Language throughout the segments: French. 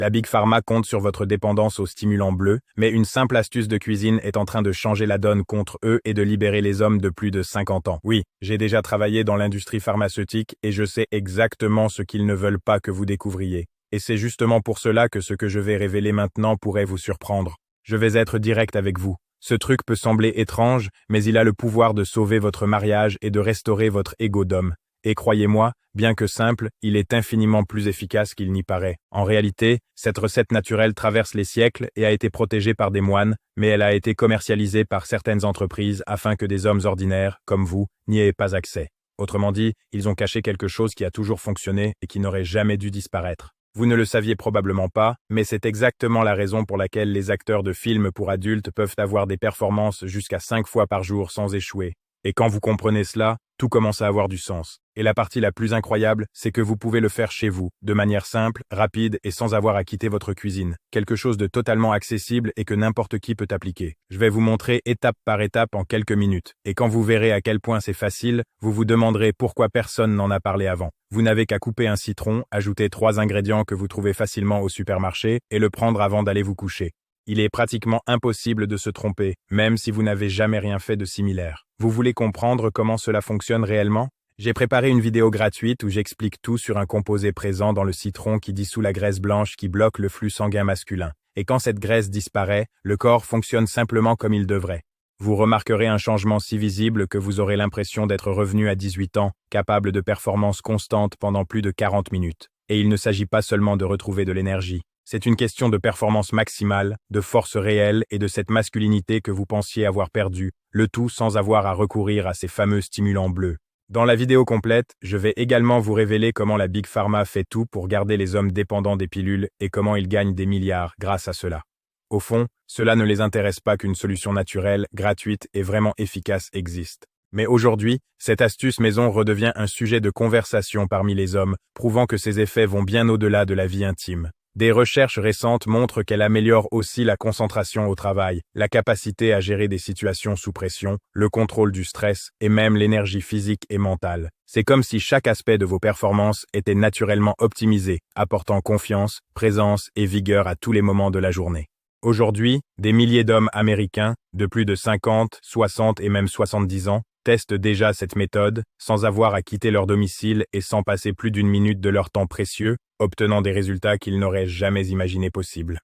La Big Pharma compte sur votre dépendance aux stimulants bleus, mais une simple astuce de cuisine est en train de changer la donne contre eux et de libérer les hommes de plus de 50 ans. Oui, j'ai déjà travaillé dans l'industrie pharmaceutique et je sais exactement ce qu'ils ne veulent pas que vous découvriez. Et c'est justement pour cela que ce que je vais révéler maintenant pourrait vous surprendre. Je vais être direct avec vous. Ce truc peut sembler étrange, mais il a le pouvoir de sauver votre mariage et de restaurer votre ego d'homme. Et croyez-moi, bien que simple, il est infiniment plus efficace qu'il n'y paraît. En réalité, cette recette naturelle traverse les siècles et a été protégée par des moines, mais elle a été commercialisée par certaines entreprises afin que des hommes ordinaires, comme vous, n'y aient pas accès. Autrement dit, ils ont caché quelque chose qui a toujours fonctionné et qui n'aurait jamais dû disparaître. Vous ne le saviez probablement pas, mais c'est exactement la raison pour laquelle les acteurs de films pour adultes peuvent avoir des performances jusqu'à 5 fois par jour sans échouer. Et quand vous comprenez cela, tout commence à avoir du sens. Et la partie la plus incroyable, c'est que vous pouvez le faire chez vous, de manière simple, rapide et sans avoir à quitter votre cuisine. Quelque chose de totalement accessible et que n'importe qui peut appliquer. Je vais vous montrer étape par étape en quelques minutes. Et quand vous verrez à quel point c'est facile, vous vous demanderez pourquoi personne n'en a parlé avant. Vous n'avez qu'à couper un citron, ajouter 3 ingrédients que vous trouvez facilement au supermarché et le prendre avant d'aller vous coucher. Il est pratiquement impossible de se tromper, même si vous n'avez jamais rien fait de similaire. Vous voulez comprendre comment cela fonctionne réellement? J'ai préparé une vidéo gratuite où j'explique tout sur un composé présent dans le citron qui dissout la graisse blanche qui bloque le flux sanguin masculin. Et quand cette graisse disparaît, le corps fonctionne simplement comme il devrait. Vous remarquerez un changement si visible que vous aurez l'impression d'être revenu à 18 ans, capable de performances constantes pendant plus de 40 minutes. Et il ne s'agit pas seulement de retrouver de l'énergie. C'est une question de performance maximale, de force réelle et de cette masculinité que vous pensiez avoir perdue, le tout sans avoir à recourir à ces fameux stimulants bleus. Dans la vidéo complète, je vais également vous révéler comment la Big Pharma fait tout pour garder les hommes dépendants des pilules et comment ils gagnent des milliards grâce à cela. Au fond, cela ne les intéresse pas qu'une solution naturelle, gratuite et vraiment efficace existe. Mais aujourd'hui, cette astuce maison redevient un sujet de conversation parmi les hommes, prouvant que ses effets vont bien au-delà de la vie intime. Des recherches récentes montrent qu'elle améliore aussi la concentration au travail, la capacité à gérer des situations sous pression, le contrôle du stress et même l'énergie physique et mentale. C'est comme si chaque aspect de vos performances était naturellement optimisé, apportant confiance, présence et vigueur à tous les moments de la journée. Aujourd'hui, des milliers d'hommes américains, de plus de 50, 60 et même 70 ans, testent déjà cette méthode, sans avoir à quitter leur domicile et sans passer plus d'1 minute de leur temps précieux, obtenant des résultats qu'ils n'auraient jamais imaginés possibles.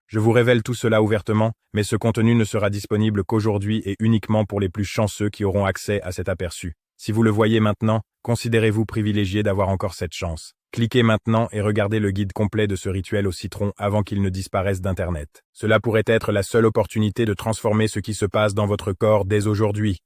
Je vous révèle tout cela ouvertement, mais ce contenu ne sera disponible qu'aujourd'hui et uniquement pour les plus chanceux qui auront accès à cet aperçu. Si vous le voyez maintenant, considérez-vous privilégié d'avoir encore cette chance. Cliquez maintenant et regardez le guide complet de ce rituel au citron avant qu'il ne disparaisse d'Internet. Cela pourrait être la seule opportunité de transformer ce qui se passe dans votre corps dès aujourd'hui.